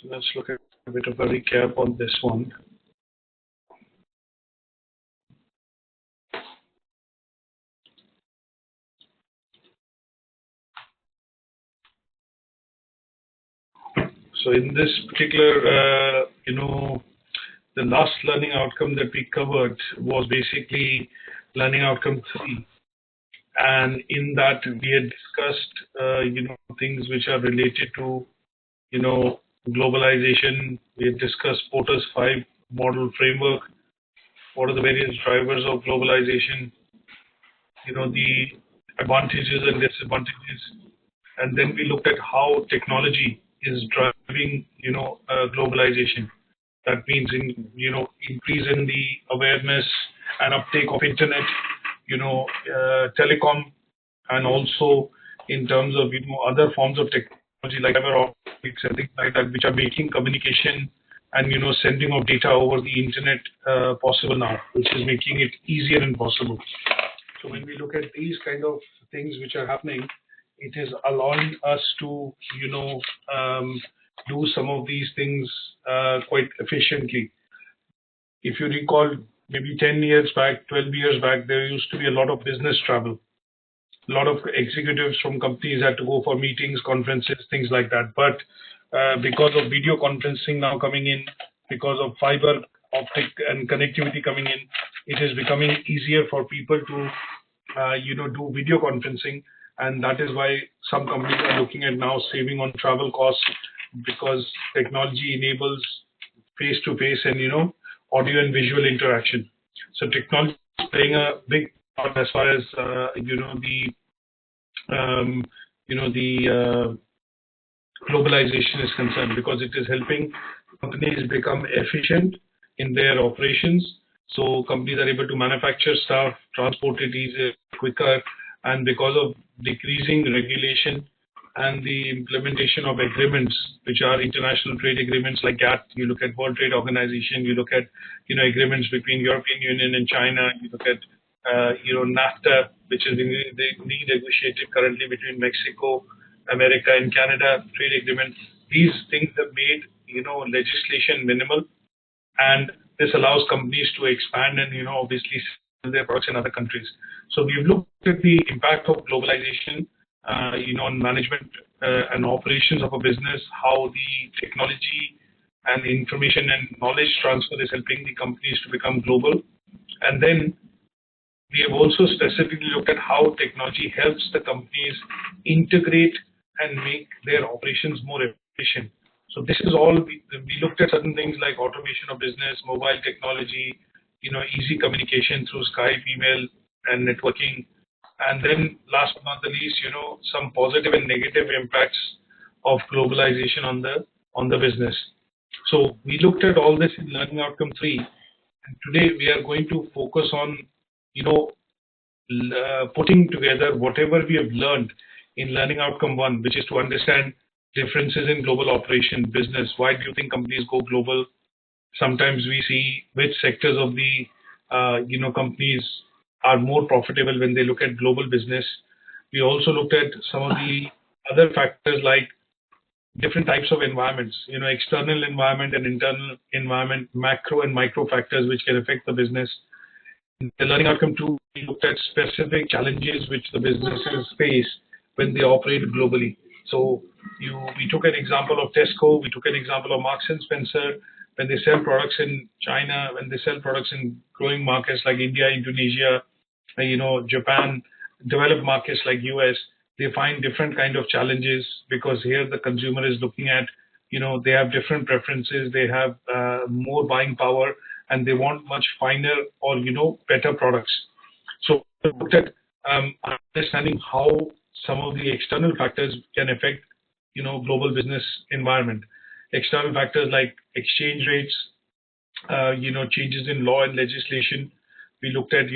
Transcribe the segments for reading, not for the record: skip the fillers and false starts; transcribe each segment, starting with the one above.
So let's look at a bit of a recap on this one. So in this particular, the last learning outcome that we covered was basically learning outcome 3. And in that we had discussed, things which are related to, globalization. We had discussed Porter's 5 model framework. What are the various drivers of globalization? The advantages and disadvantages. And then we looked at how technology is driving, globalization. That means increase in the awareness and uptake of internet, telecom, and also in terms of other forms of technology like fiber optics and things like that, which are making communication and sending of data over the internet possible now, which is making it easier and possible. So when we look at these kind of things which are happening, it is allowing us to do some of these things quite efficiently. If you recall, maybe 10 years back, 12 years back, there used to be a lot of business travel. A lot of executives from companies had to go for meetings, conferences, things like that. But because of video conferencing now coming in, because of fiber optic and connectivity coming in, it is becoming easier for people to do video conferencing. And that is why some companies are looking at now saving on travel costs, because technology enables face-to-face and audio and visual interaction. So technology is playing a big part as far as globalization is concerned, because it is helping companies become efficient in their operations. So companies are able to manufacture stuff, transport it easier, quicker, and because of decreasing regulation and the implementation of agreements, which are international trade agreements like GATT, you look at World Trade Organization, you look at agreements between European Union and China, you look at NAFTA, which is being negotiated currently between Mexico, America, and Canada trade agreement. These things have made legislation minimal, and this allows companies to expand and obviously sell their products in other countries. So we've looked at the impact of globalization on management and operations of a business, how the technology and information and knowledge transfer is helping the companies to become global. And then we have also specifically looked at how technology helps the companies integrate and make their operations more efficient. So this is all, we looked at certain things like automation of business, mobile technology, easy communication through Skype, email, and networking. And then last but not the least, some positive and negative impacts of globalization on the business. So we looked at all this in learning outcome 3. And today we are going to focus on, putting together whatever we have learned in learning outcome 1, which is to understand differences in global operation business. Why do you think companies go global? Sometimes we see which sectors of the companies are more profitable when they look at global business. We also looked at some of the other factors like different types of environments, external environment and internal environment, macro and micro factors which can affect the business. In the learning outcome 2, we looked at specific challenges which the businesses face when they operate globally. So we took an example of Tesco, we took an example of Marks and Spencer. When they sell products in China, when they sell products in growing markets like India, Indonesia, Japan, developed markets like US, they find different kind of challenges, because here the consumer is looking at, they have different preferences, they have more buying power, and they want much finer or, better products. So we looked at understanding how some of the external factors can affect, global business environment. External factors like exchange rates, changes in law and legislation. We looked at,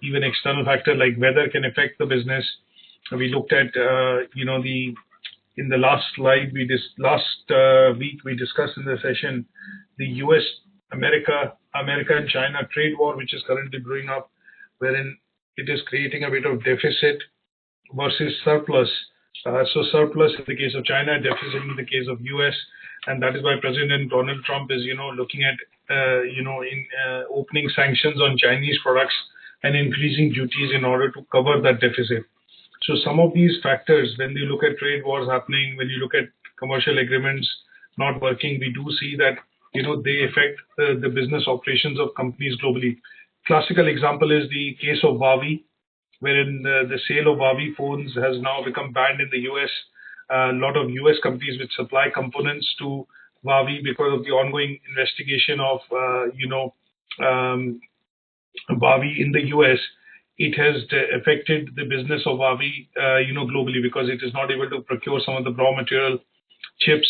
even external factor like weather can affect the business. We looked at, in the last slide, last week we discussed in the session, the US, America and China trade war, which is currently brewing up, wherein it is creating a bit of deficit versus surplus. So surplus in the case of China, deficit in the case of US. and that is why President Donald Trump is, looking at, opening sanctions on Chinese products and increasing duties in order to cover that deficit. So some of these factors, when you look at trade wars happening, when you look at commercial agreements not working, we do see that, they affect the business operations of companies globally. Classical example is the case of Huawei, wherein the sale of Huawei phones has now become banned in the US. A lot of US companies which supply components to Huawei, because of the ongoing investigation of, Huawei in the US, it has affected the business of Huawei, globally, because it is not able to procure some of the raw material, chips,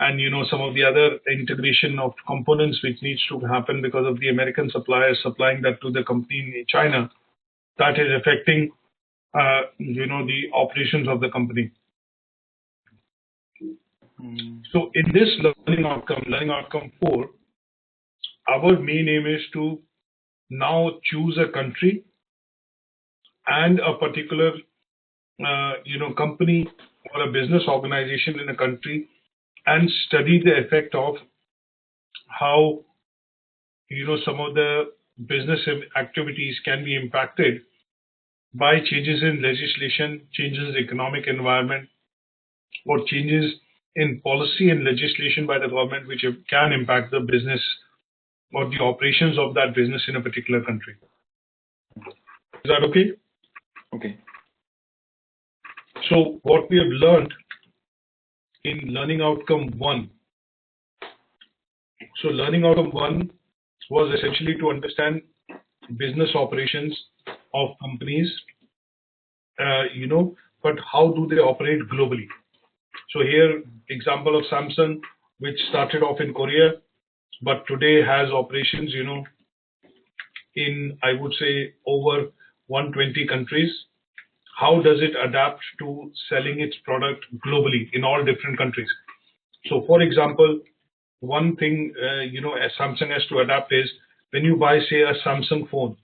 and some of the other integration of components which needs to happen because of the American suppliers supplying that to the company in China. That is affecting, the operations of the company. So in this learning outcome 4, our main aim is to now choose a country and a particular, company or a business organization in a country, and study the effect of how, some of the business activities can be impacted by changes in legislation, changes in economic environment, or changes in policy and legislation by the government, which can impact the business or the operations of that business in a particular country. Is that okay? Okay. So what we have learned in learning outcome 1. So learning outcome 1 was essentially to understand business operations of companies, but how do they operate globally? So here, example of Samsung, which started off in Korea, but today has operations, in, I would say, over 120 countries. How does it adapt to selling its product globally in all different countries? So, for example, one thing, as Samsung has to adapt is when you buy, say, a Samsung phone,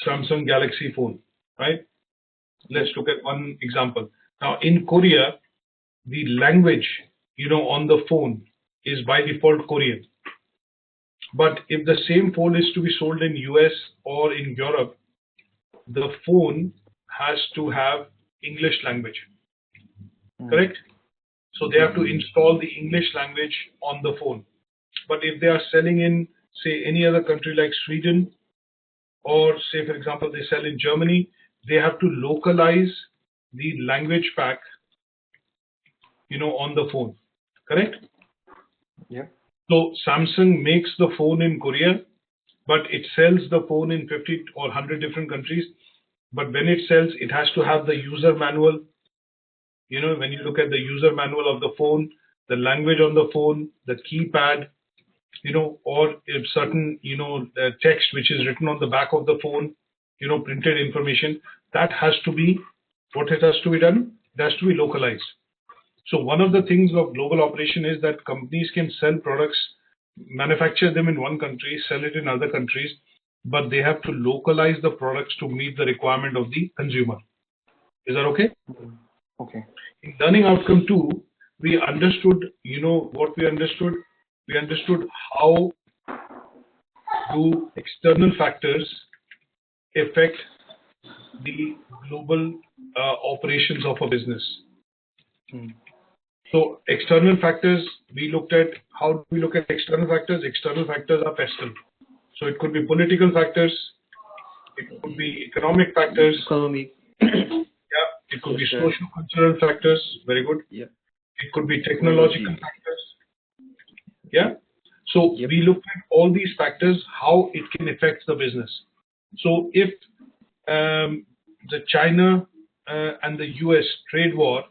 Samsung Galaxy phone, right? Let's look at one example. Now, in Korea, the language, on the phone is by default Korean. But if the same phone is to be sold in US or in Europe, the phone has to have English language, correct? So they have to install the English language on the phone. But if they are selling in, say, any other country like Sweden, or say, for example, they sell in Germany, they have to localize the language pack, on the phone, correct? Yeah. So Samsung makes the phone in Korea, but it sells the phone in 50 or 100 different countries. But when it sells, it has to have the user manual. When you look at the user manual of the phone, the language on the phone, the keypad, or if certain, text which is written on the back of the phone, printed information, that has to be, it has to be done? It has to be localized. So one of the things of global operation is that companies can sell products, manufacture them in one country, sell it in other countries, but they have to localize the products to meet the requirement of the consumer. Is that okay? Okay. In learning outcome 2, we understood, what we understood? We understood how do external factors affect the global operations of a business. So external factors, we looked at, how do we look at external factors? External factors are pestle. So it could be political factors, it could be economic factors. Yeah, it could be social cultural factors. Very good. Yeah. It could be technological factors. Yeah. So we looked at all these factors, how it can affect the business. So if the China and the US trade war,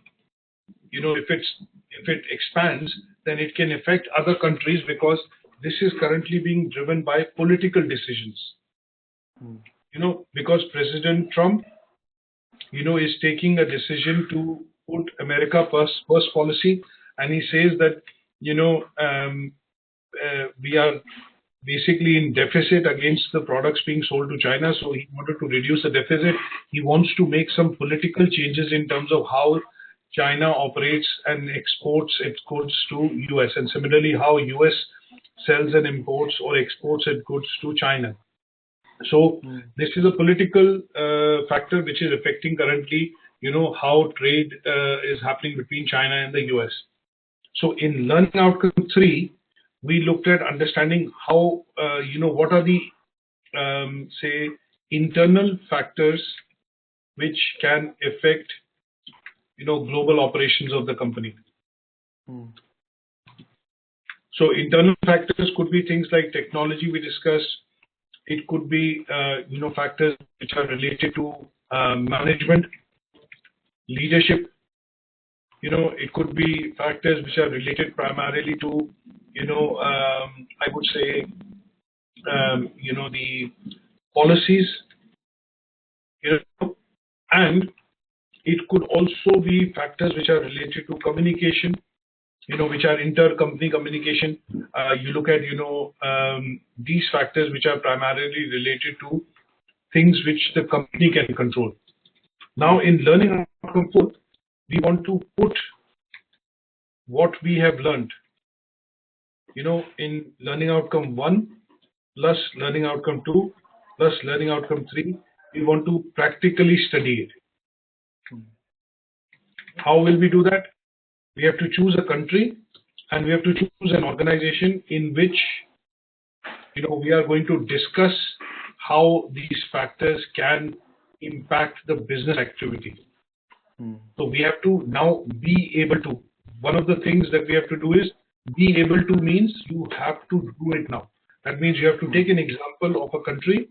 if it expands, then it can affect other countries, because this is currently being driven by political decisions. Because President Trump, is taking a decision to put America first policy, and he says that, we are basically in deficit against the products being sold to China. So he wanted to reduce the deficit. He wants to make some political changes in terms of how China operates and exports its goods to US, and similarly how US sells and imports or exports its goods to China. So this is a political factor which is affecting currently, how trade is happening between China and the US. So in learning outcome 3, we looked at understanding how, what are the, say, internal factors which can affect, global operations of the company. So internal factors could be things like technology we discussed. It could be, factors which are related to management, leadership. It could be factors which are related primarily to, I would say, the policies, and it could also be factors which are related to communication, which are inter-company communication. You look at, these factors which are primarily related to things which the company can control. Now, in learning outcome 4, we want to put what we have learned, in learning outcome 1 plus learning outcome 2 plus learning outcome 3, we want to practically study it. How will we do that? We have to choose a country and we have to choose an organization in which, we are going to discuss how these factors can impact the business activity. So we have to now be able to, one of the things that we have to do is be able to means you have to do it now. That means you have to take an example of a country.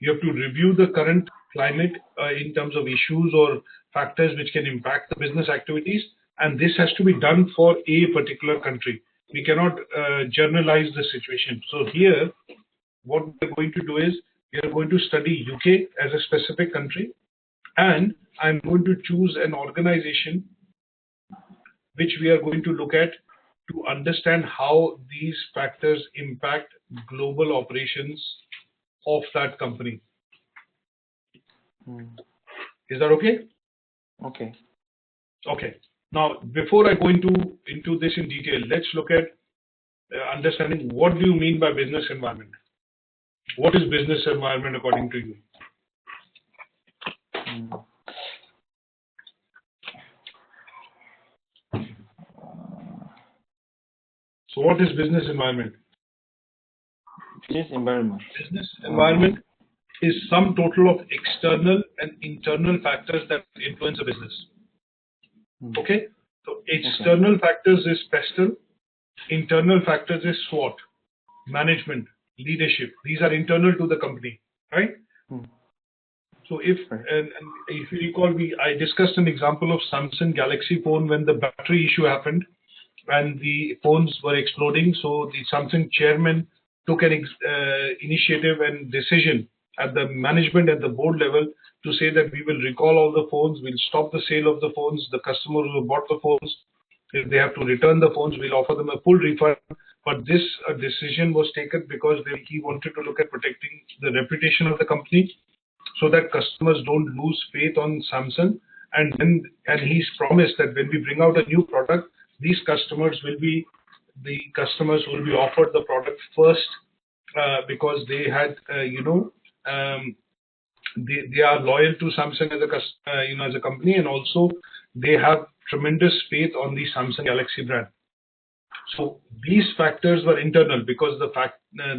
You have to review the current climate in terms of issues or factors which can impact the business activities. And this has to be done for a particular country. We cannot generalize the situation. So here, what we're going to do is we are going to study UK as a specific country, and I'm going to choose an organization which we are going to look at to understand how these factors impact global operations of that company. Is that okay? Okay. Okay. Now, before I go into this in detail, let's look at understanding what do you mean by business environment. What is business environment according to you? So what is business environment? Business environment. Business environment is sum total of external and internal factors that influence a business. Okay? So external factors is PESTEL, internal factors is SWOT, management, leadership. These are internal to the company, right? So if you recall, I discussed an example of Samsung Galaxy phone when the battery issue happened and the phones were exploding. So the Samsung chairman took an initiative and decision at the management, at the board level, to say that we will recall all the phones, we'll stop the sale of the phones, the customers who bought the phones, if they have to return the phones, we'll offer them a full refund. But this decision was taken because he wanted to look at protecting the reputation of the company so that customers don't lose faith on Samsung. And he's promised that when we bring out a new product, these customers will be offered the product first because they had, they are loyal to Samsung as a company, and also they have tremendous faith on the Samsung Galaxy brand. So these factors were internal because the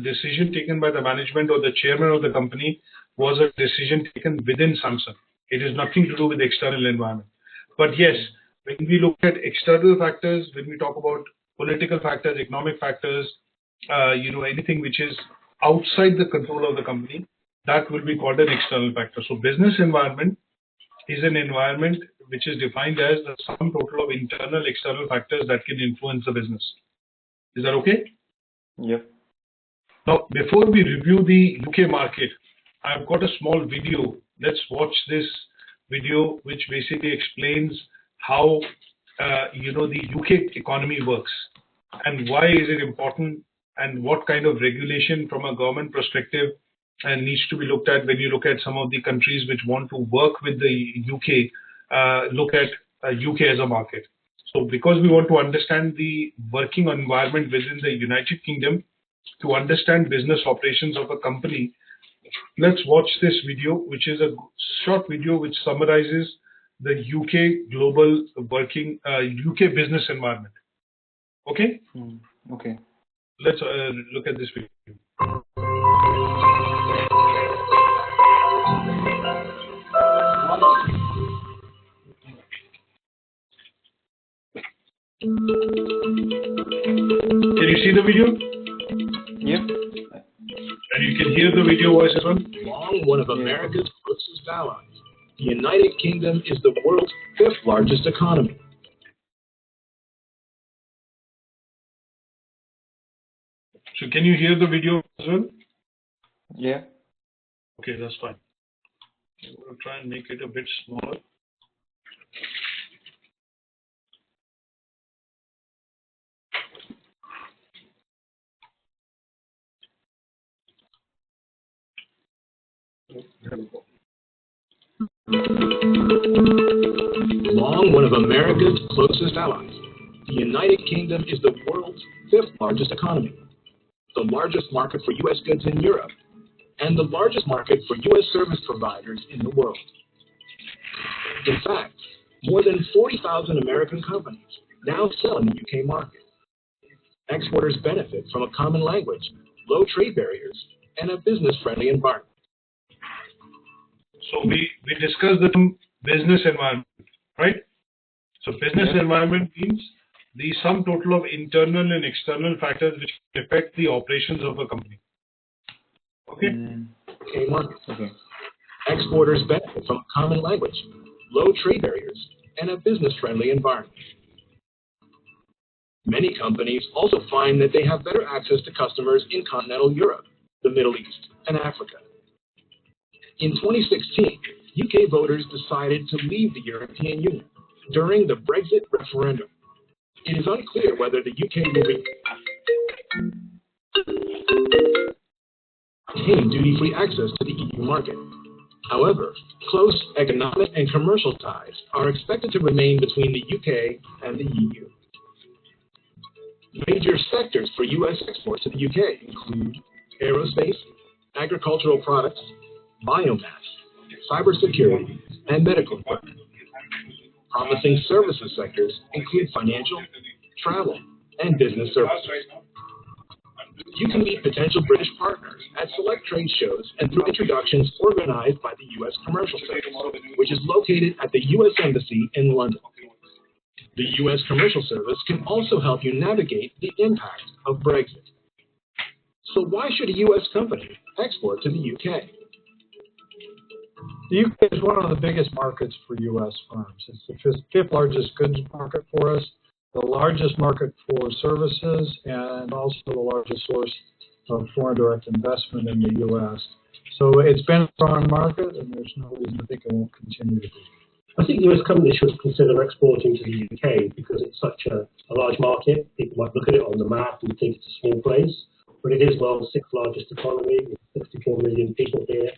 decision taken by the management or the chairman of the company was a decision taken within Samsung. It has nothing to do with the external environment. But yes, when we look at external factors, when we talk about political factors, economic factors, anything which is outside the control of the company, that will be called an external factor. So business environment is an environment which is defined as the sum total of internal, external factors that can influence the business. Is that okay? Yep. Now, before we review the UK market, I've got a small video. Let's watch this video, which basically explains how the UK economy works and why is it important and what kind of regulation from a government perspective needs to be looked at when you look at some of the countries which want to work with the UK. Look at UK as a market. So because we want to understand the working environment within the United Kingdom, to understand business operations of a company, let's watch this video, which is a short video which summarizes the UK global working, UK business environment. Okay? Okay. Let's look at this video. Can you see the video? Yep. And you can hear the video voice as well? Long one of America's closest allies, the United Kingdom is the world's 5th largest economy. So can you hear the video as well? Yeah. Okay, that's fine. I'm going to try and make it a bit smaller. Long one of America's closest allies, the United Kingdom is the world's 5th largest economy, the largest market for U.S. goods in Europe, and the largest market for U.S. service providers in the world. In fact, more than 40,000 American companies now sell in the UK market. Exporters benefit from a common language, low trade barriers, and a business-friendly environment. So we discussed the term business environment, right? So business environment means the sum total of internal and external factors which affect the operations of a company. Okay? UK market. Okay. Exporters benefit from a common language, low trade barriers, and a business-friendly environment. Many companies also find that they have better access to customers in continental Europe, the Middle East, and Africa. In 2016, UK voters decided to leave the European Union during the Brexit referendum. It is unclear whether the UK will retain duty-free access to the EU market. However, close economic and commercial ties are expected to remain between the UK and the EU. Major sectors for U.S. exports to the UK include aerospace, agricultural products, biomass, cybersecurity, and medical equipment. Promising services sectors include financial, travel, and business services. You can meet potential British partners at select trade shows and through introductions organized by the U.S. Commercial Service, which is located at the U.S. Embassy in London. The U.S. Commercial Service can also help you navigate the impact of Brexit. So why should a U.S. company export to the U.K.? The UK is one of the biggest markets for U.S. firms. It's the 5th largest goods market for us, the largest market for services, and also the largest source of foreign direct investment in the U.S. So it's been a strong market, and there's no reason to think it won't continue to be. I think US companies should consider exporting to the UK because it's such a large market. People might look at it on the map and think it's a small place, but it is the world's 6th largest economy with 54 million people here.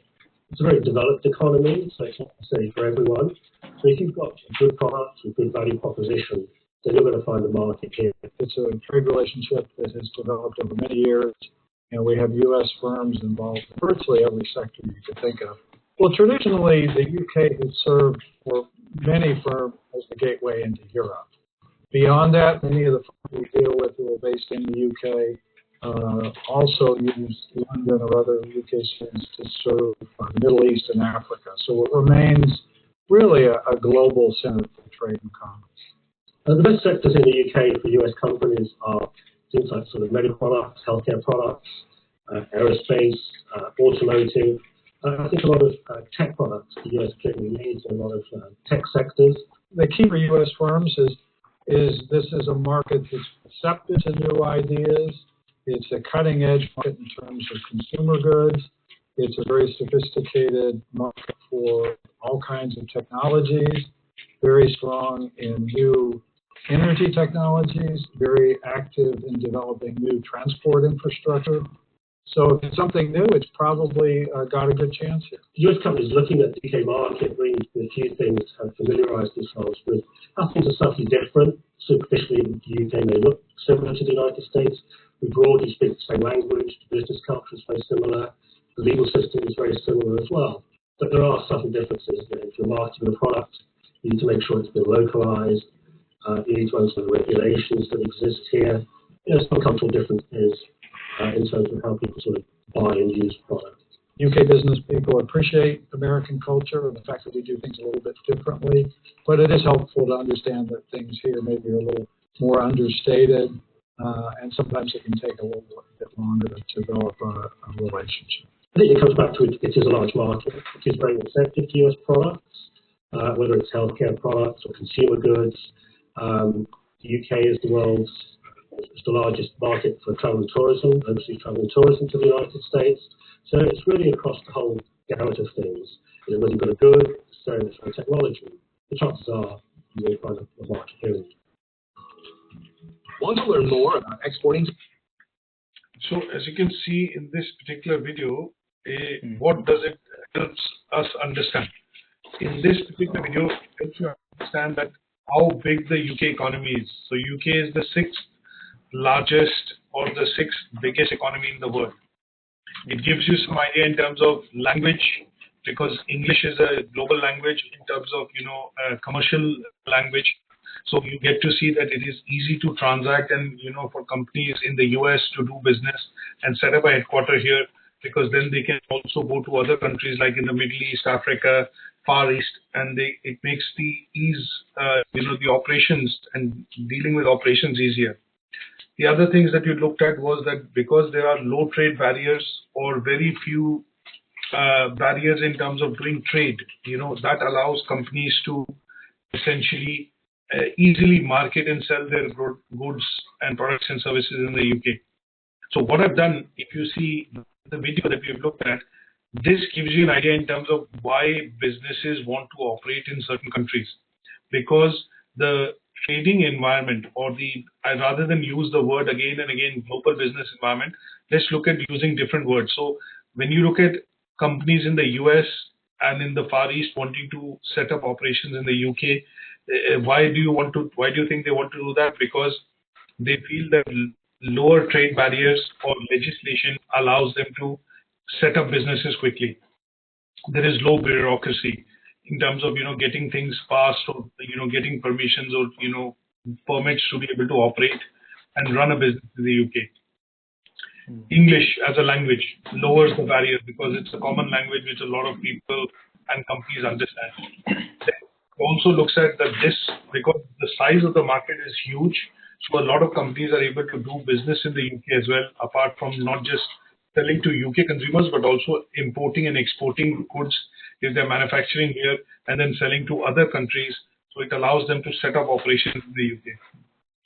It's a very developed economy, so it's not necessarily for everyone. So if you've got a good product and good value proposition, then you're going to find a market here. It's a trade relationship that has developed over many years, and we have U.S. firms involved in virtually every sector you could think of. Well, traditionally, the UK has served for many firms as the gateway into Europe. Beyond that, many of the firms we deal with who are based in the UK also use London or other UK cities to serve the Middle East and Africa. So it remains really a global center for trade and commerce. The best sectors in the UK for US companies are things like sort of medical products, healthcare products, aerospace, automotive. I think a lot of tech products the US clearly needs, a lot of tech sectors. The key for US firms is this is a market that's receptive to new ideas. It's a cutting edge market in terms of consumer goods. It's a very sophisticated market for all kinds of technologies, very strong in new energy technologies, very active in developing new transport infrastructure. So if it's something new, it's probably got a good chance here. US companies looking at the UK market bring a few things to familiarise themselves with how things are slightly different. Superficially, the UK may look similar to the United States. We broadly speak the same language. The business culture is very similar. The legal system is very similar as well. But there are subtle differences. If you're marketing a product, you need to make sure it's been localised. You need to understand the regulations that exist here. Some cultural differences in terms of how people sort of buy and use products. UK business people appreciate American culture and the fact that we do things a little bit differently, but it is helpful to understand that things here maybe are a little more understated, and sometimes it can take a little bit longer to develop a relationship. I think it comes back to it is a large market. It is very receptive to US products, whether it's healthcare products or consumer goods. The UK is it's the largest market for travel and tourism, overseas travel and tourism to the United States. So it's really across the whole gamut of things. Whether you've got a good, service, or technology, the chances are you will find a market here. Want to learn more about exporting? So as you can see in this particular video, what does it helps us understand? In this particular video, it helps you understand that how big the UK economy is. So UK is the 6th largest or the 6th biggest economy in the world. It gives you some idea in terms of language, because English is a global language in terms of commercial language. So you get to see that it is easy to transact and for companies in the US to do business and set up a headquarter here, because then they can also go to other countries like in the Middle East, Africa, Far East, and it makes the ease the operations and dealing with operations easier. The other things that you looked at was that because there are low trade barriers or very few barriers in terms of doing trade, that allows companies to essentially easily market and sell their goods and products and services in the UK. So what I've done, if you see the video that we've looked at, this gives you an idea in terms of why businesses want to operate in certain countries. Because the trading environment, or rather than use the word again and again, global business environment, let's look at using different words. So when you look at companies in the US and in the Far East wanting to set up operations in the UK, why do you think they want to do that? Because they feel that lower trade barriers or legislation allows them to set up businesses quickly. There is low bureaucracy in terms of getting things passed, or getting permissions or permits to be able to operate and run a business in the UK. English as a language lowers the barrier because it's a common language which a lot of people and companies understand. It also looks at that because the size of the market is huge, so a lot of companies are able to do business in the UK as well, apart from not just selling to UK consumers, but also importing and exporting goods if they're manufacturing here and then selling to other countries. So it allows them to set up operations in the UK.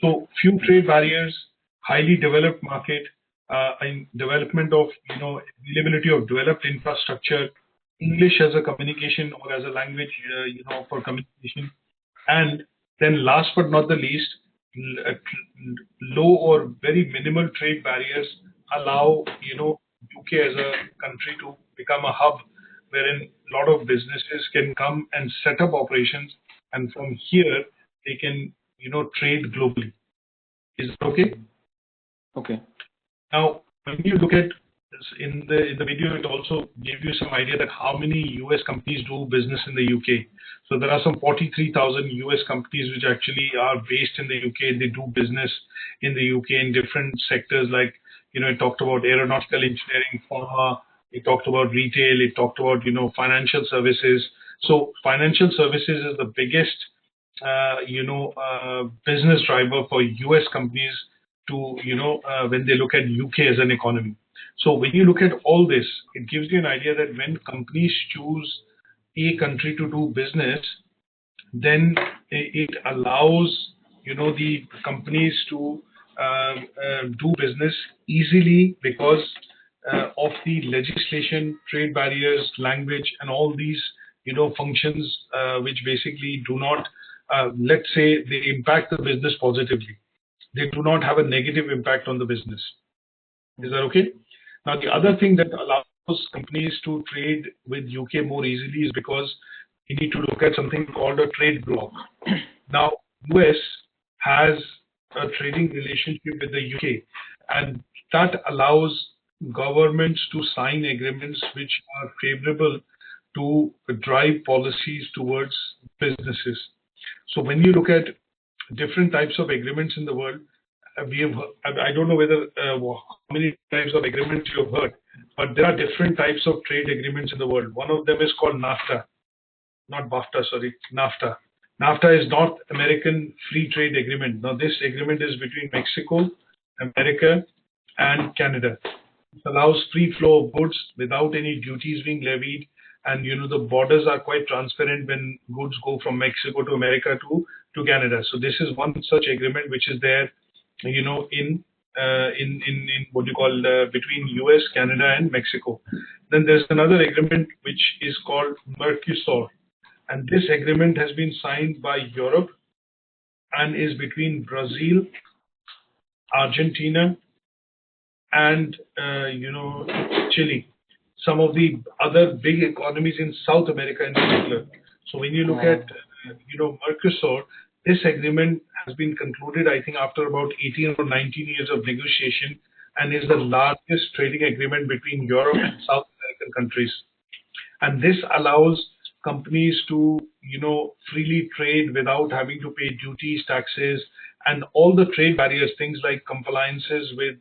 So few trade barriers, highly developed market, and development of availability of developed infrastructure, English as a communication or as a language for communication, and then last but not the least, low or very minimal trade barriers allow UK as a country to become a hub wherein a lot of businesses can come and set up operations, and from here they can trade globally. Is that okay? Okay. Now, when you look at this in the video, it also gave you some idea that how many US companies do business in the UK. So there are some 43,000 US companies which actually are based in the UK. They do business in the UK in different sectors, like it talked about aeronautical engineering, pharma. It talked about retail. It talked about financial services. So financial services is the biggest business driver for US companies to when they look at UK as an economy. So when you look at all this, it gives you an idea that when companies choose a country to do business, then it allows the companies to do business easily because of the legislation, trade barriers, language, and all these functions which basically do not, let's say, they impact the business positively. They do not have a negative impact on the business. Is that okay? Now, the other thing that allows companies to trade with UK more easily is because you need to look at something called a trade block. Now, US has a trading relationship with the UK, and that allows governments to sign agreements which are favorable to drive policies towards businesses. So when you look at different types of agreements in the world, I don't know whether how many types of agreements you have heard, but there are different types of trade agreements in the world. One of them is called NAFTA, not BAFTA, sorry, NAFTA. NAFTA is North American Free Trade Agreement. Now, this agreement is between Mexico, America, and Canada. It allows free flow of goods without any duties being levied, and the borders are quite transparent when goods go from Mexico to America to Canada. So this is one such agreement which is there, in what you call between US, Canada, and Mexico. Then there's another agreement which is called Mercosur. And this agreement has been signed by Europe and is between Brazil, Argentina, and Chile, some of the other big economies in South America in particular. So when you look at Mercosur, this agreement has been concluded, I think, after about 18 or 19 years of negotiation, and is the largest trading agreement between Europe and South American countries. And this allows companies to freely trade without having to pay duties, taxes, and all the trade barriers, things like compliances with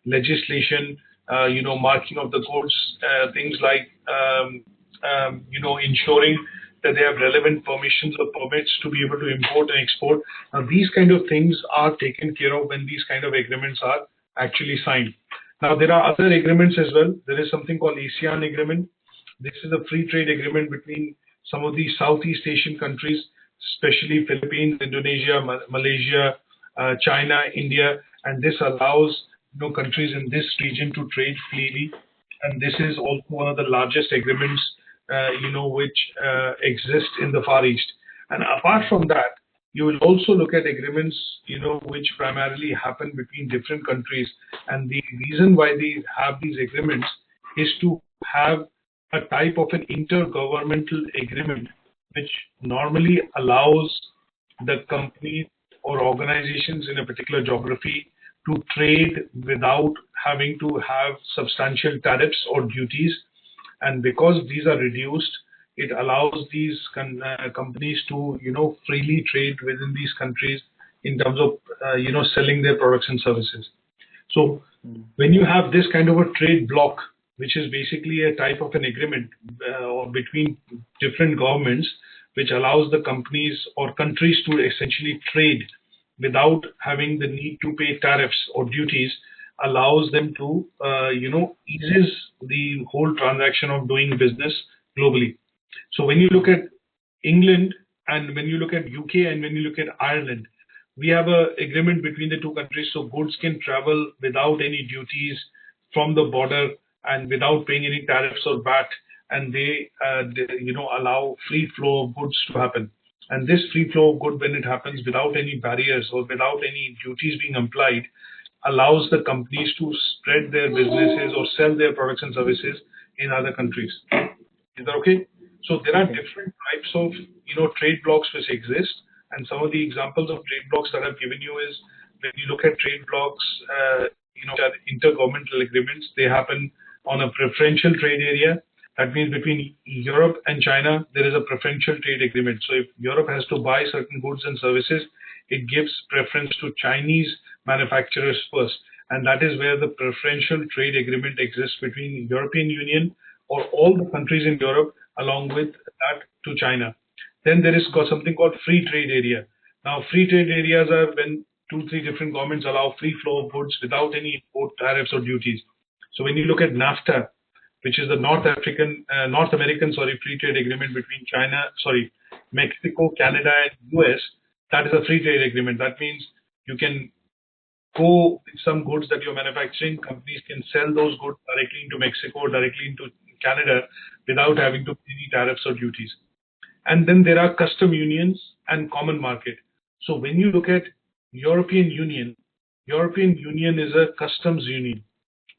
legislation, marking of the goods, things like ensuring that they have relevant permissions or permits to be able to import and export. Now, these kind of things are taken care of when these kind of agreements are actually signed. Now, there are other agreements as well. There is something called ASEAN agreement. This is a free trade agreement between some of the Southeast Asian countries, especially Philippines, Indonesia, Malaysia, China, India, and this allows countries in this region to trade freely. And this is also one of the largest agreements, which exist in the Far East. And apart from that, you will also look at agreements, which primarily happen between different countries. And the reason why they have these agreements is to have a type of an intergovernmental agreement, which normally allows the companies or organizations in a particular geography to trade without having to have substantial tariffs or duties. And because these are reduced, it allows these companies to, freely trade within these countries in terms of, selling their products and services. So when you have this kind of a trade block, which is basically a type of an agreement between different governments, which allows the companies or countries to essentially trade without having the need to pay tariffs or duties, allows them to, eases the whole transaction of doing business globally. So when you look at England and when you look at UK and when you look at Ireland, we have an agreement between the two countries, so goods can travel without any duties from the border and without paying any tariffs or VAT, and they allow free flow of goods to happen. And this free flow of goods, when it happens without any barriers or without any duties being applied, allows the companies to spread their businesses or sell their products and services in other countries. Is that okay? So there are different types of trade blocks which exist, and some of the examples of trade blocks that I've given you is when you look at trade blocks, intergovernmental agreements, they happen on a preferential trade area. That means between Europe and China, there is a preferential trade agreement. So if Europe has to buy certain goods and services, it gives preference to Chinese manufacturers first. And that is where the preferential trade agreement exists between European Union or all the countries in Europe along with that to China. Then there is something called free trade area. Now, free trade areas are when 2-3 different governments allow free flow of goods without any import tariffs or duties. So when you look at NAFTA, which is the North American free trade agreement between Mexico, Canada, and US, that is a free trade agreement. That means you can go with some goods that you're manufacturing, companies can sell those goods directly into Mexico or directly into Canada without having to pay any tariffs or duties. And then there are custom unions and common market. So when you look at European Union is a customs union.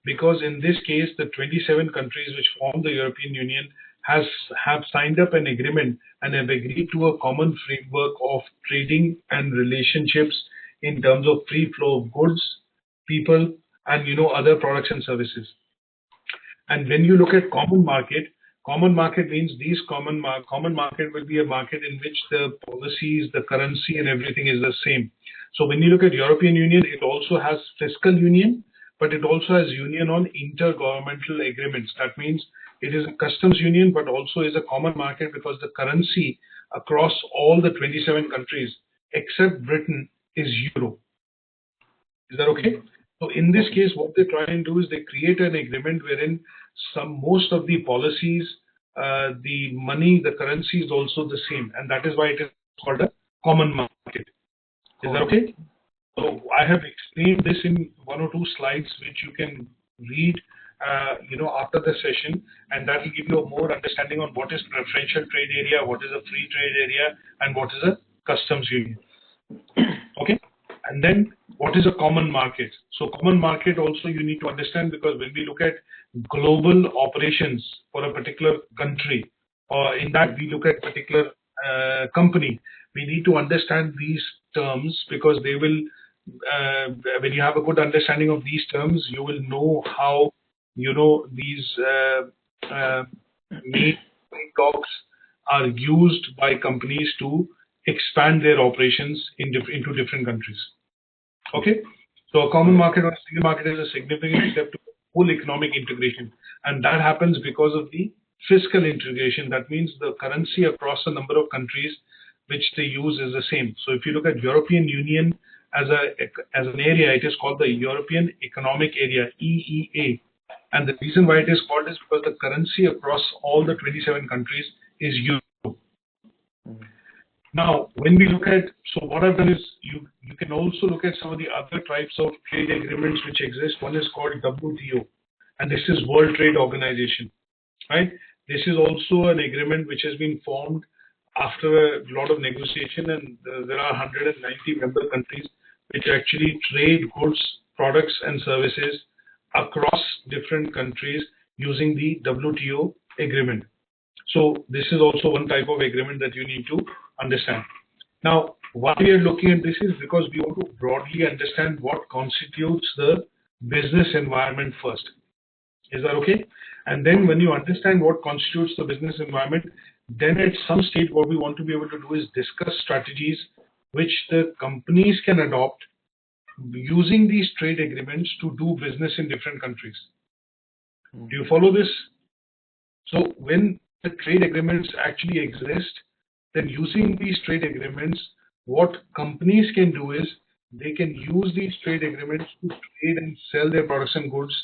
because in this case, the 27 countries which form the European Union have signed up an agreement and have agreed to a common framework of trading and relationships in terms of free flow of goods, people, and other products and services. And when you look at common market means these common market will be a market in which the policies, the currency, and everything is the same. So when you look at European Union, it also has fiscal union, but it also has union on intergovernmental agreements. That means it is a customs union, but also is a common market because the currency across all the 27 countries except Britain is euro. Is that okay? So in this case, what they try and do is they create an agreement wherein most of the policies, the money, the currency is also the same, and that is why it is called a common market. Is that okay? So I have explained this in 1 or 2 slides, which you can read, after the session, and that will give you a more understanding on what is preferential trade area, what is a free trade area, and what is a customs union. Okay, and then what is a common market? So common market also you need to understand, because when we look at global operations for a particular country, or in that we look at particular company, we need to understand these terms, because they will, when you have a good understanding of these terms, you will know how these main blocks are used by companies to expand their operations into different countries. Okay, so a common market or a single market is a significant step to full economic integration, and that happens because of the fiscal integration. That means the currency across a number of countries which they use is the same. So if you look at European Union as an area, it is called the European Economic Area, EEA. And the reason why it is called is because the currency across all the 27 countries is euro. Now, when we look at, so what I've done is you can also look at some of the other types of trade agreements which exist. One is called WTO, and this is World Trade Organization, right? This is also an agreement which has been formed after a lot of negotiation, and there are 190 member countries which actually trade goods, products, and services across different countries using the WTO agreement. So this is also one type of agreement that you need to understand. Now, why we are looking at this is because we want to broadly understand what constitutes the business environment first. Is that okay? And then when you understand what constitutes the business environment, then at some stage what we want to be able to do is discuss strategies which the companies can adopt using these trade agreements to do business in different countries. Do you follow this? So when the trade agreements actually exist, then using these trade agreements, what companies can do is they can use these trade agreements to trade and sell their products and goods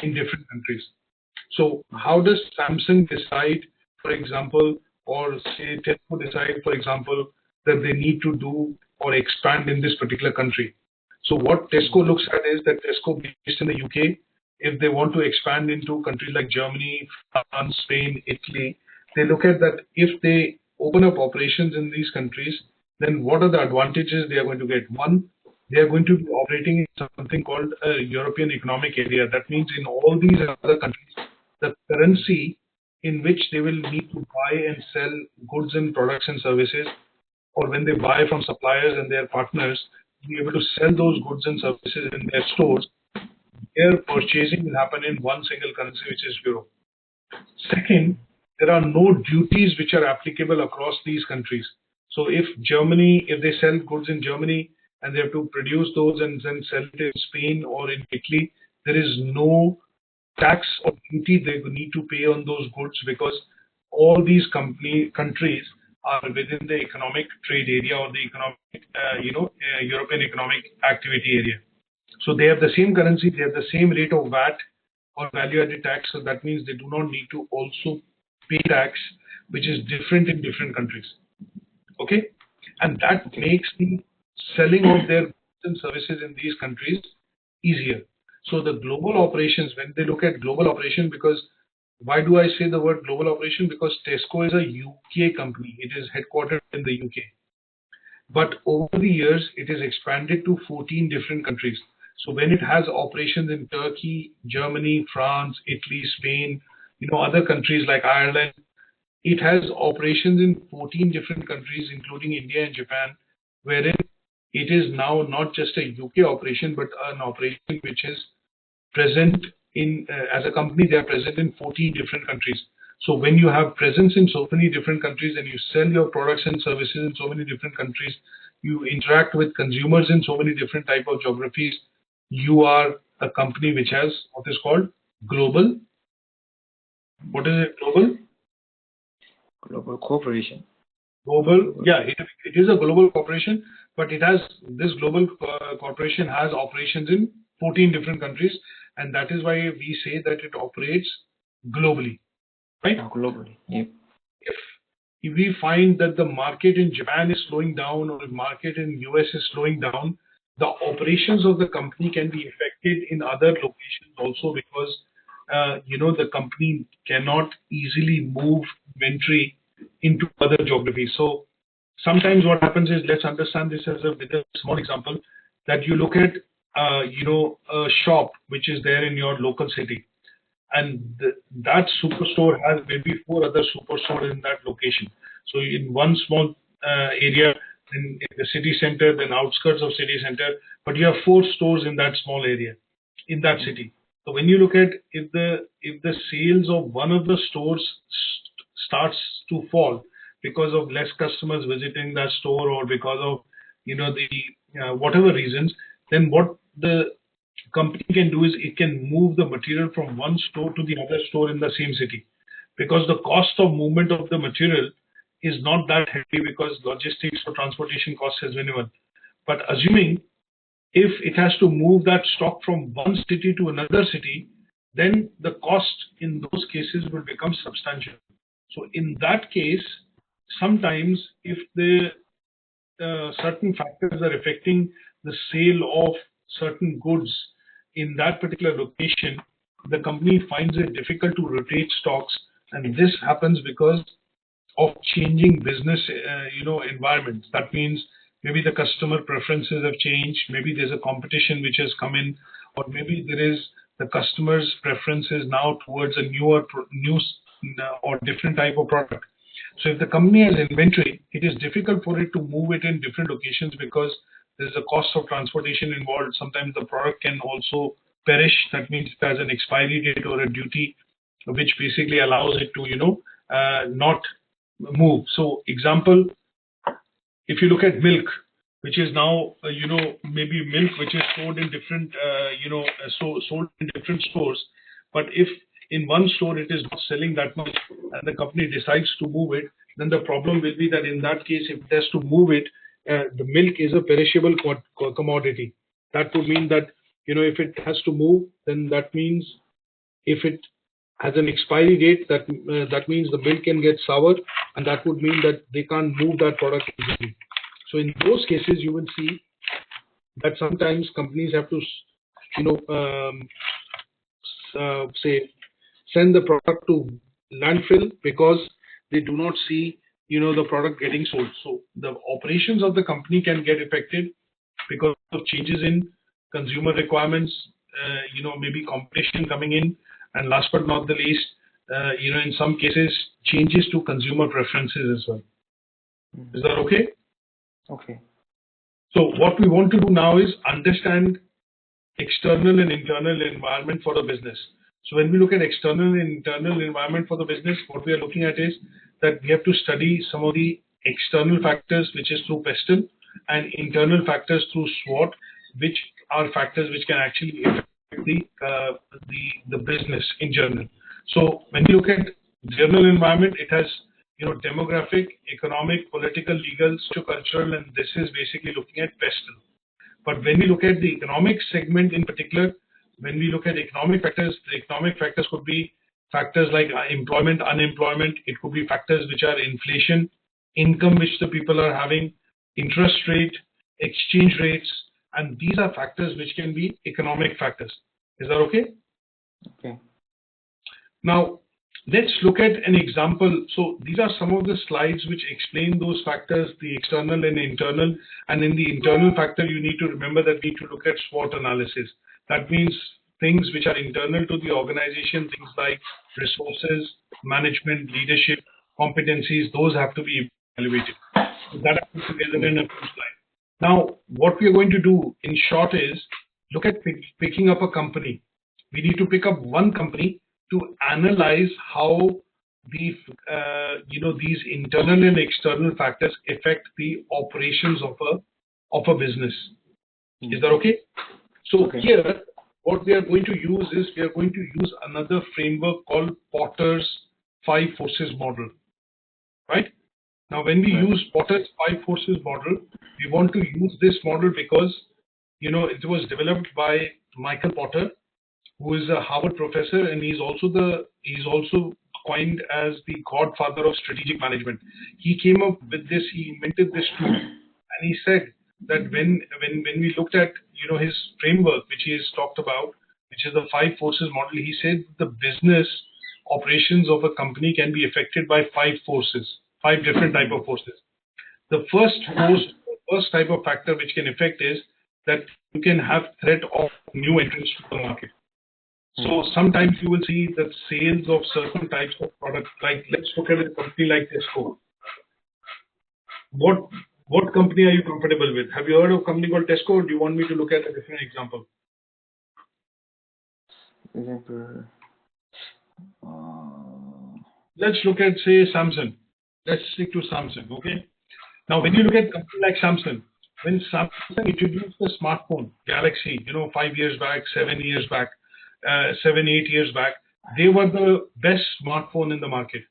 in different countries. So how does Samsung decide, for example, or say Tesco decide, for example, that they need to do or expand in this particular country? So what Tesco looks at is that Tesco based in the UK, if they want to expand into countries like Germany, France, Spain, Italy, they look at that if they open up operations in these countries, then what are the advantages they are going to get? One, they are going to be operating in something called a European Economic Area. That means in all these other countries, the currency in which they will need to buy and sell goods and products and services, or when they buy from suppliers and their partners, to be able to sell those goods and services in their stores, their purchasing will happen in one single currency, which is euro. Second, there are no duties which are applicable across these countries. So if they sell goods in Germany and they have to produce those and then sell it in Spain or in Italy, there is no tax or duty they need to pay on those goods, because all these countries are within the economic trade area or the economic, European Economic Activity Area. So they have the same currency, they have the same rate of VAT or value-added tax. So that means they do not need to also pay tax, which is different in different countries. Okay, and that makes the selling of their goods and services in these countries easier. So the global operations, when they look at global operation, because why do I say the word global operation? Because Tesco is a UK company. It is headquartered in the UK. But over the years, it is expanded to 14 different countries. So when it has operations in Turkey, Germany, France, Italy, Spain, other countries like Ireland, it has operations in 14 different countries, including India and Japan, wherein it is now not just a UK operation, but an operation which is present in, as a company, they are present in 14 different countries. So when you have presence in so many different countries and you sell your products and services in so many different countries, you interact with consumers in so many different type of geographies, you are a company which has what is called global. What is it? Global corporation. Global, yeah, it is a global corporation, but it has, this global corporation has operations in 14 different countries, and that is why we say that it operates globally, right? Globally, yeah. If we find that the market in Japan is slowing down or the market in US is slowing down, the operations of the company can be affected in other locations also, because the company cannot easily move inventory into other geographies. So sometimes what happens is, let's understand this as with a small example, that you look at a shop which is there in your local city, and that superstore has maybe 4 other superstores in that location. So in one small area in the city center, then outskirts of city center, but you have 4 stores in that small area in that city. So when you look at, if the sales of one of the stores starts to fall because of less customers visiting that store, or because of the whatever reasons, then what the company can do is it can move the material from one store to the other store in the same city, because the cost of movement of the material is not that heavy, because logistics or transportation cost is minimal. But assuming if it has to move that stock from one city to another city, then the cost in those cases will become substantial. So in that case, sometimes if the certain factors are affecting the sale of certain goods in that particular location, the company finds it difficult to rotate stocks, and this happens because of changing business environments. That means maybe the customer preferences have changed, maybe there's a competition which has come in, or maybe there is the customer's preferences now towards a new or different type of product. So if the company has inventory, it is difficult for it to move it in different locations, because there's a cost of transportation involved. Sometimes the product can also perish. That means it has an expiry date or a duty, which basically allows it to not move. So example, if you look at milk, which is now maybe milk which is sold in different sold in different stores, but if in one store it is not selling that much and the company decides to move it, then the problem will be that in that case, if it has to move it, the milk is a perishable commodity. That would mean that if it has to move, then that means if it has an expiry date, that means the milk can get sour, and that would mean that they can't move that product easily. So in those cases, you will see that sometimes companies have to say send the product to landfill, because they do not see the product getting sold. So the operations of the company can get affected because of changes in consumer requirements, maybe competition coming in, and last but not the least, in some cases, changes to consumer preferences as well. Is that okay? Okay. So what we want to do now is understand external and internal environment for the business. So when we look at external and internal environment for the business, what we are looking at is that we have to study some of the external factors, which is through Pearson, and internal factors through SWOT, which are factors which can actually affect the business in general. So when you look at general environment, it has demographic, economic, political, legal, socio-cultural, and this is basically looking at Pearson. But when we look at the economic segment in particular, when we look at economic factors, the economic factors could be factors like employment, unemployment. It could be factors which are inflation, income which the people are having, interest rate, exchange rates, and these are factors which can be economic factors. Is that okay? Okay. Now, Let's look at an example. So these are some of the slides which explain those factors, the external and internal. And in the internal factor, you need to remember that we need to look at SWOT analysis. That means things which are internal to the organization, things like resources, management, leadership, competencies, those have to be evaluated. So that I put together in a few slides. Now, what we are going to do in short is look at picking up a company. We need to pick up one company to analyze how the these internal and external factors affect the operations of a business. Is that okay? So Okay. here, what we are going to use is we are going to use another framework called Potter's 5 Forces model, right? Now, when we use Potter's 5 Forces model, we want to use this model because, it was developed by Michael Potter, who is a Harvard professor, and he's also coined as the godfather of strategic management. He came up with this, he invented this tool, and he said that when we looked at his framework, which he has talked about, which is the 5 forces model, he said the business operations of a company can be affected by 5 forces, 5 different type of forces. The first type of factor which can affect is that you can have threat of new entrants to the market. So sometimes you will see that sales of certain types of products, like let's look at a company like Tesco. What company are you comfortable with? Have you heard of a company called Tesco, or do you want me to look at a different example? Let's look at, say, Samsung. Let's stick to Samsung, okay? Now, when you look at a company like Samsung, when Samsung introduced the smartphone, Galaxy, 5 years back, 7 years back, 7-8 years back, they were the best smartphone in the market.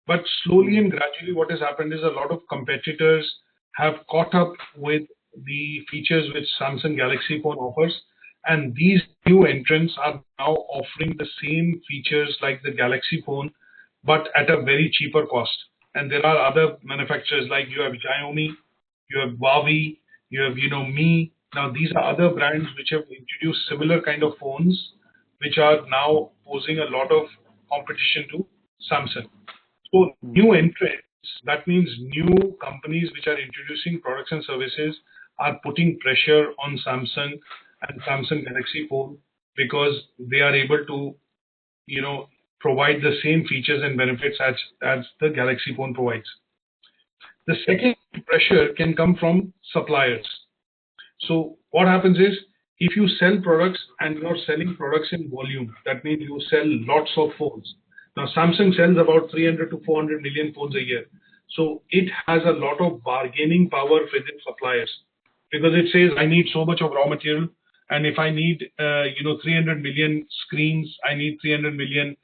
But slowly and gradually what has happened is a lot of competitors have caught up with the features which Samsung Galaxy phone offers, and these new entrants are now offering the same features like the Galaxy phone, but at a very cheaper cost. And there are other manufacturers like you have Xiaomi, you have Huawei, you have Mi. Now these are other brands which have introduced similar kind of phones, which are now posing a lot of competition to Samsung. So new entrants, that means new companies which are introducing products and services are putting pressure on Samsung and Samsung Galaxy phone because they are able to, provide the same features and benefits as the Galaxy phone provides. The second pressure can come from suppliers. So what happens is, if you sell products and you're selling products in volume, that means you sell lots of phones. Now, Samsung sells about 300 to 400 million phones a year. So it has a lot of bargaining power within suppliers because it says, I need so much of raw material. And if I need, 300 million screens, I need 300 million,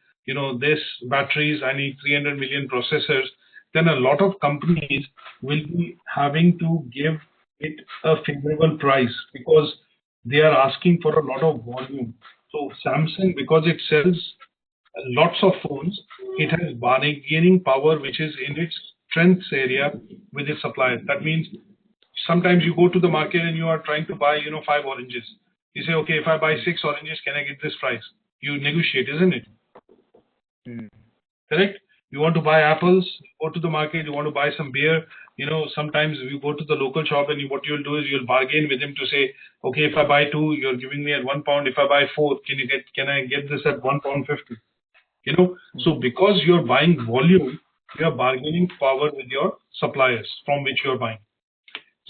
this batteries, I need 300 million processors, then a lot of companies will be having to give it a favorable price because they are asking for a lot of volume. So Samsung, because it sells lots of phones, it has bargaining power, which is in its strengths area with its suppliers. That means sometimes you go to the market and you are trying to buy, 5 oranges. You say, okay, if I buy 6 oranges, can I get this price? You negotiate, isn't it? Correct? You want to buy apples, you go to the market, you want to buy some beer. Sometimes you go to the local shop and what you'll do is you'll bargain with him to say, okay, if I buy 2, you're giving me at £1. If I buy 4, can I get this at £1.50? So because you're buying volume, you have bargaining power with your suppliers from which you're buying.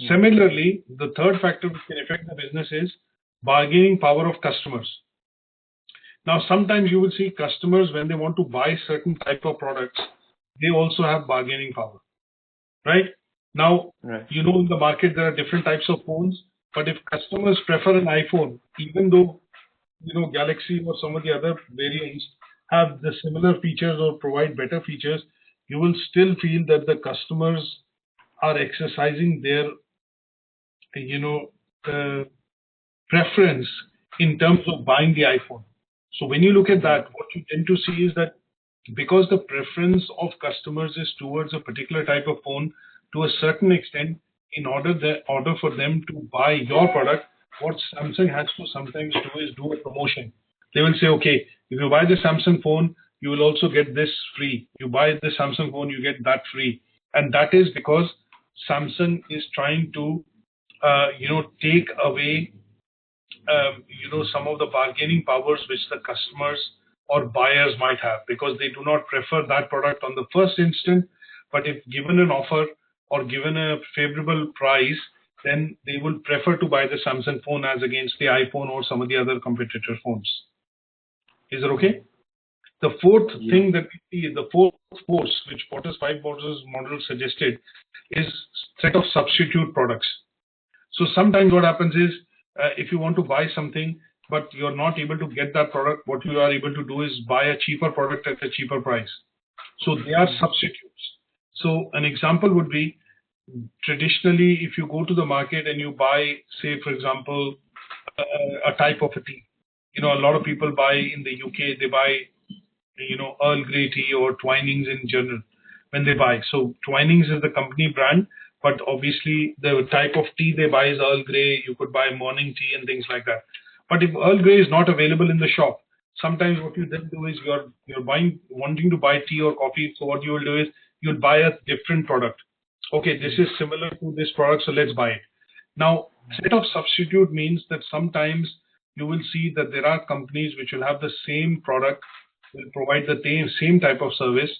Similarly, the third factor which can affect the business is bargaining power of customers. Now, sometimes you will see customers when they want to buy certain type of products, they also have bargaining power, right? Now, in the market there are different types of phones, but if customers prefer an iPhone, even though, Galaxy or some of the other variants have the similar features or provide better features, you will still feel that the customers are exercising their, preference in terms of buying the iPhone. So when you look at that, what you tend to see is that because the preference of customers is towards a particular type of phone to a certain extent, in order for them to buy your product, what Samsung has to sometimes do is do a promotion. They will say, okay, if you buy the Samsung phone, you will also get this free. You buy the Samsung phone, you get that free. And that is because Samsung is trying to, take away, some of the bargaining powers which the customers or buyers might have, because they do not prefer that product on the first instant. But if given an offer or given a favorable price, then they will prefer to buy the Samsung phone as against the iPhone or some of the other competitor phones. Is that okay? The fourth thing that we see, the fourth force, which Porter's 5 forces model suggested, is set of substitute products. So sometimes what happens is, if you want to buy something, but you're not able to get that product, what you are able to do is buy a cheaper product at a cheaper price. So they are substitutes. So an example would be, traditionally, if you go to the market and you buy, say, for example, a type of a tea. A lot of people buy in the UK, they buy, Earl Grey tea or Twinings in general when they buy. So Twinings is the company brand, but obviously the type of tea they buy is Earl Grey. You could buy morning tea and things like that. But if Earl Grey is not available in the shop, sometimes what you then do is you're wanting to buy tea or coffee. So what you will do is you'll buy a different product. Okay, this is similar to this product, so let's buy it. Now, set of substitute means that sometimes you will see that there are companies which will have the same product, will provide the same type of service,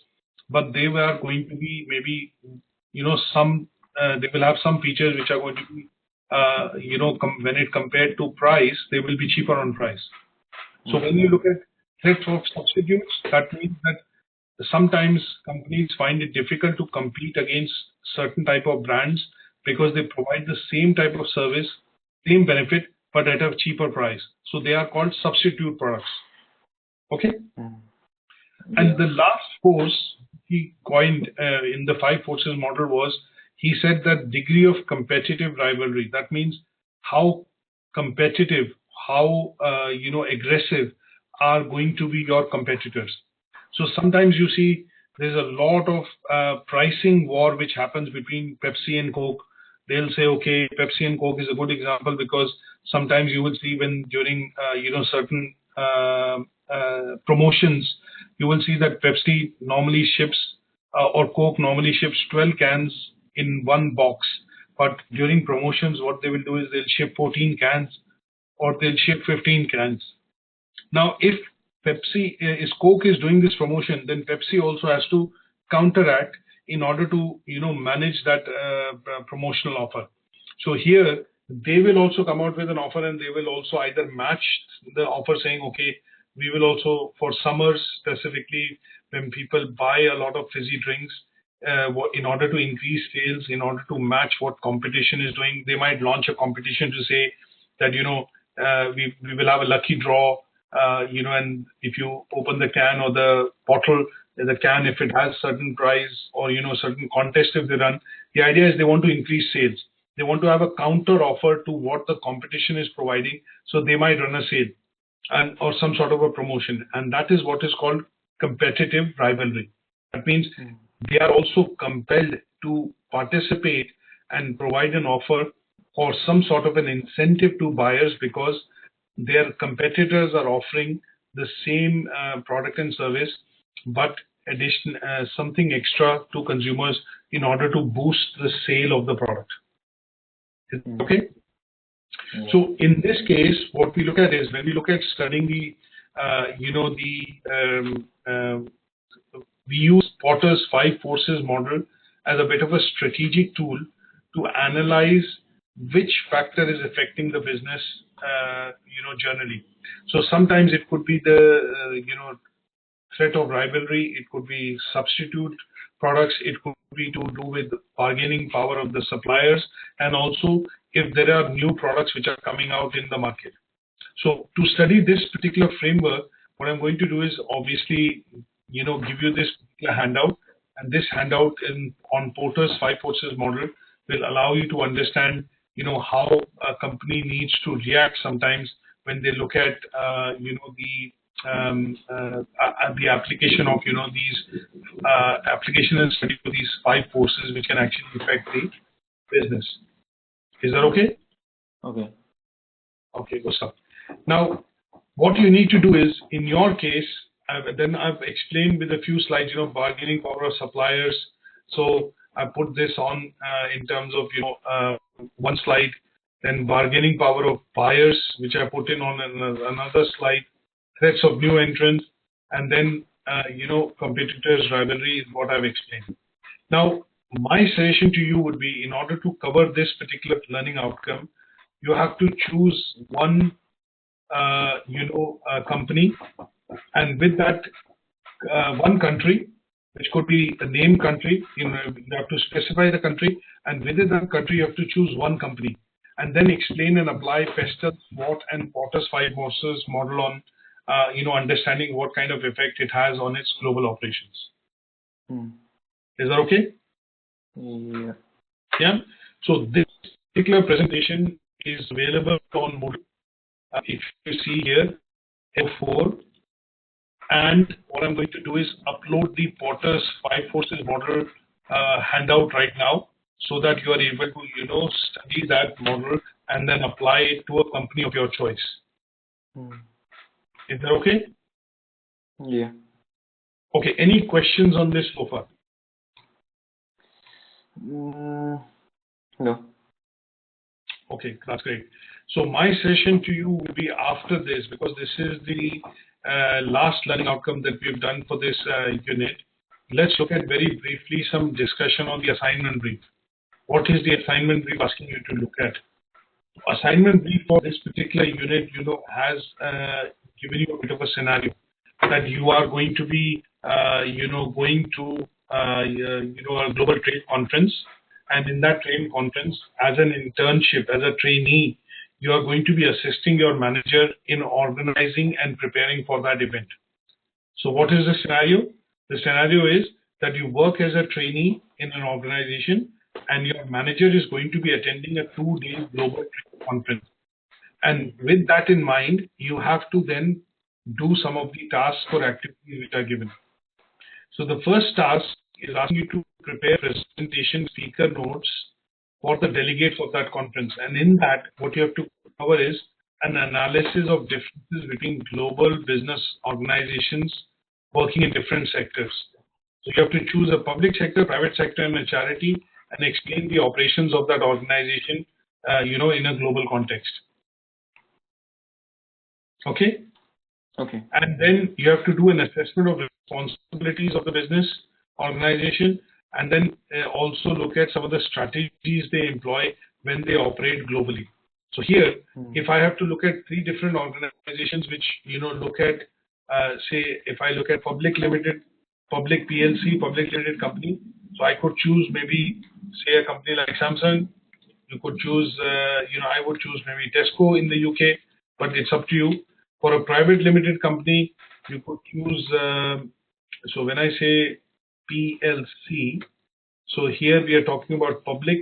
but they are going to be maybe, they will have some features which are going to be, when it compared to price, they will be cheaper on price. So when you look at threat of substitutes, that means that sometimes companies find it difficult to compete against certain type of brands because they provide the same type of service, same benefit, but at a cheaper price. So they are called substitute products. Okay? And the last force he coined in the 5 forces model was, he said that degree of competitive rivalry. That means how competitive, how aggressive are going to be your competitors. So sometimes you see there's a lot of pricing war which happens between Pepsi and Coke. They'll say, okay, Pepsi and Coke is a good example because sometimes you will see when during certain promotions, you will see that Pepsi normally ships or Coke normally ships 12 cans in one box. But during promotions, what they will do is they'll ship 14 cans or they'll ship 15 cans. Now, if Coke is doing this promotion, then Pepsi also has to counteract in order to, manage that promotional offer. So here, they will also come out with an offer and they will also either match the offer saying, okay, we will also, for summers specifically, when people buy a lot of fizzy drinks, in order to increase sales, in order to match what competition is doing, they might launch a competition to say that, we will have a lucky draw, and if you open the can or the bottle, the can, if it has certain prize or, certain contest if they run, the idea is they want to increase sales. They want to have a counter offer to what the competition is providing. So they might run a sale or some sort of a promotion. And that is what is called competitive rivalry. That means they are also compelled to participate and provide an offer or some sort of an incentive to buyers because their competitors are offering the same product and service, but something extra to consumers in order to boost the sale of the product. Okay? So in this case, what we look at is when we look at studying we use Porter's 5 forces model as a bit of a strategic tool to analyze which factor is affecting the business, generally. So sometimes it could be the, threat of rivalry. It could be substitute products. It could be to do with the bargaining power of the suppliers, and also if there are new products which are coming out in the market. So to study this particular framework, what I'm going to do is obviously, give you this handout, and this handout on Porter's 5 forces model will allow you to understand, how a company needs to react sometimes when they look at, the application of, these application and study for these 5 forces which can actually affect the business. Is that okay? Okay. Okay, Gustav. Now, what you need to do is, in your case, then I've explained with a few slides, bargaining power of suppliers. So I put this on in terms of, one slide, then bargaining power of buyers, which I put in on another slide, threats of new entrants, and then, competitors' rivalry is what I've explained. Now, my suggestion to you would be, in order to cover this particular learning outcome, you have to choose one, company, and with that one country, which could be a name country, you have to specify the country, and within that country, you have to choose one company, and then explain and apply Fester's SWOT and Porter's 5 forces model on, understanding what kind of effect it has on its global operations. Is that okay? Yeah. Yeah. So this particular presentation is available on Moodle. If you see here, LO4, and what I'm going to do is upload the Porter's 5 forces model handout right now, so that you are able to, study that model and then apply it to a company of your choice. Is that okay? Yeah. Okay. Any questions on this so far? No. Okay, that's great. So my session to you will be after this, because this is the last learning outcome that we've done for this unit. Let's look at very briefly some discussion on the assignment brief. What is the assignment brief asking you to look at? Assignment brief for this particular unit, has given you a bit of a scenario that you are going to be, going to, a global trade conference, and in that trade conference, as an internship, as a trainee, you are going to be assisting your manager in organizing and preparing for that event. So what is the scenario? The scenario is that you work as a trainee in an organization, and your manager is going to be attending a 2-day global trade conference. And with that in mind, you have to then do some of the tasks or activities which are given. So the first task is asking you to prepare presentation speaker notes for the delegates of that conference. And in that, what you have to cover is an analysis of differences between global business organizations working in different sectors. So you have to choose a public sector, private sector, and a charity, and explain the operations of that organization, in a global context. Okay? Okay. And then you have to do an assessment of responsibilities of the business organization, and then also look at some of the strategies they employ when they operate globally. So here, if I have to look at 3 different organizations which, look at, say, if I look at public limited, public PLC, public limited company, so I could choose maybe, say, a company like Samsung. You could choose, I would choose maybe Tesco in the UK, but it's up to you. For a private limited company, you could choose, so when I say PLC, so here we are talking about public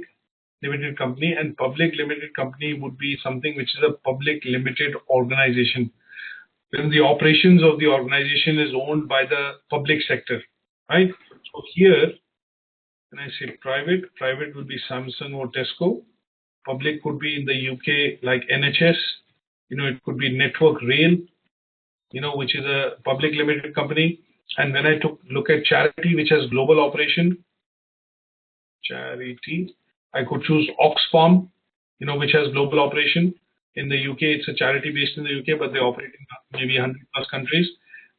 limited company, and public limited company would be something which is a public limited organization. When the operations of the organization is owned by the public sector, right? So here, when I say private, private would be Samsung or Tesco. Public could be in the UK like NHS. It could be Network Rail, which is a public limited company. And when I look at charity, which has global operation, charity, I could choose Oxfam, which has global operation. In the UK, it's a charity based in the UK, but they operate in maybe 100+ countries.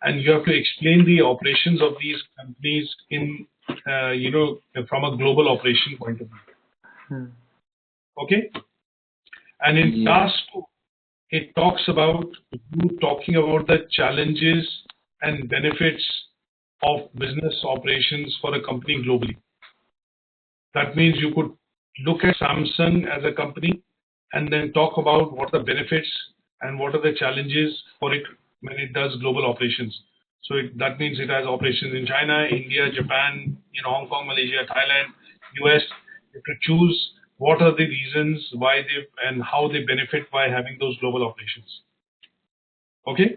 And you have to explain the operations of these companies in, from a global operation point of view. Okay? And in task 2, it talks about you talking about the challenges and benefits of business operations for a company globally. That means you could look at Samsung as a company and then talk about what are the benefits and what are the challenges for it when it does global operations. So that means it has operations in China, India, Japan, Hong Kong, Malaysia, Thailand, US. You have to choose what are the reasons why they and how they benefit by having those global operations. Okay?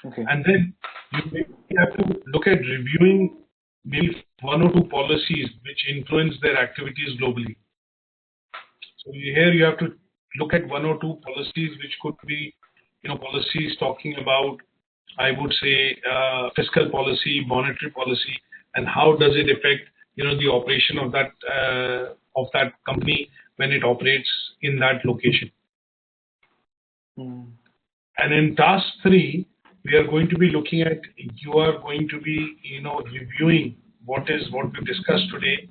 Okay. And then you have to look at reviewing maybe 1 or 2 policies which influence their activities globally. So here you have to look at 1 or 2 policies which could be, policies talking about I would say, fiscal policy, monetary policy, and how does it affect, the operation of that company when it operates in that location. And in task 3, we are going to be looking at, you are going to be, reviewing what we've discussed today,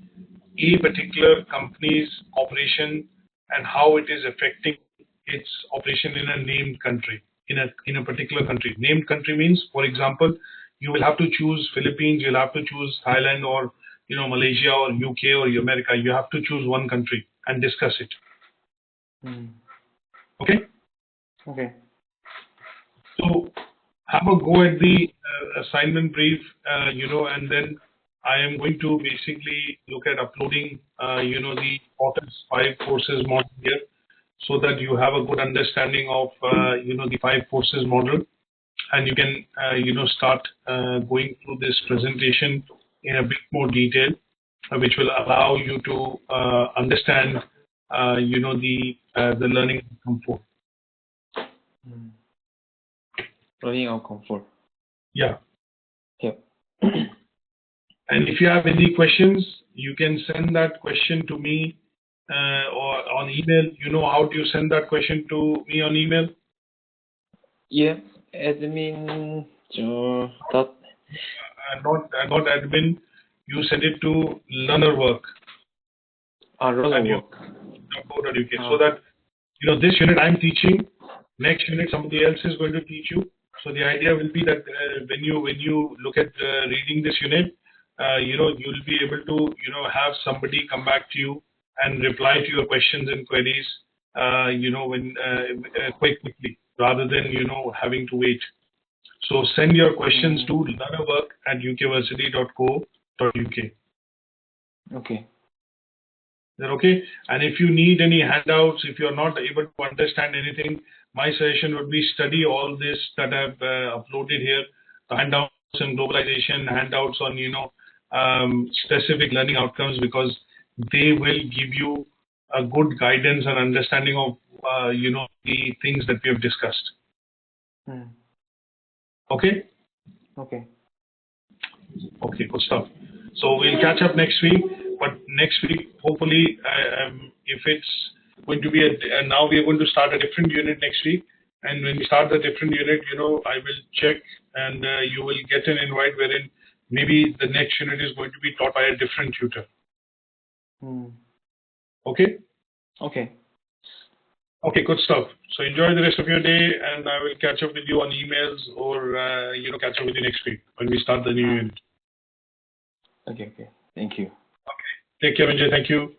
a particular company's operation and how it is affecting its operation in a named country, in a particular country. Named country means, for example, you will have to choose Philippines, you'll have to choose Thailand, or Malaysia, or UK, or America. You have to choose one country and discuss it. Okay? Okay. So have a go at the assignment brief, and then I am going to basically look at uploading, the author's 5 courses model here, so that you have a good understanding of, the 5 courses model, and you can, start going through this presentation in a bit more detail, which will allow you to understand, the learning comfort. Learning outcome 4. Yeah. Yep. And if you have any questions, you can send that question to me or on email. You know how to send that question to me on email? Yeah. Admin. Dot. Not admin. You send it to learnerwork. Learnerwork. .co.uk. So that, this unit I'm teaching, next unit somebody else is going to teach you. So the idea will be that when you look at reading this unit, you'll be able to, have somebody come back to you and reply to your questions and queries, quite quickly, rather than, having to wait. So send your questions to learnerwork@ukversity.co.uk. Okay. Is that okay? And if you need any handouts, if you're not able to understand anything, my suggestion would be study all this that I've uploaded here, the handouts on globalization, handouts on, specific learning outcomes, because they will give you a good guidance and understanding of, the things that we have discussed. Okay? Okay. Okay, good stuff. So we'll catch up next week, but next week, hopefully, if it's going to be now we are going to start a different unit next week. And when we start the different unit, I will check, and you will get an invite wherein maybe the next unit is going to be taught by a different tutor. Okay? Okay. Okay, good stuff. So enjoy the rest of your day, and I will catch up with you on emails, or catch up with you next week when we start the new unit. Okay. Thank you. Okay. Take care, Vijay. Thank you.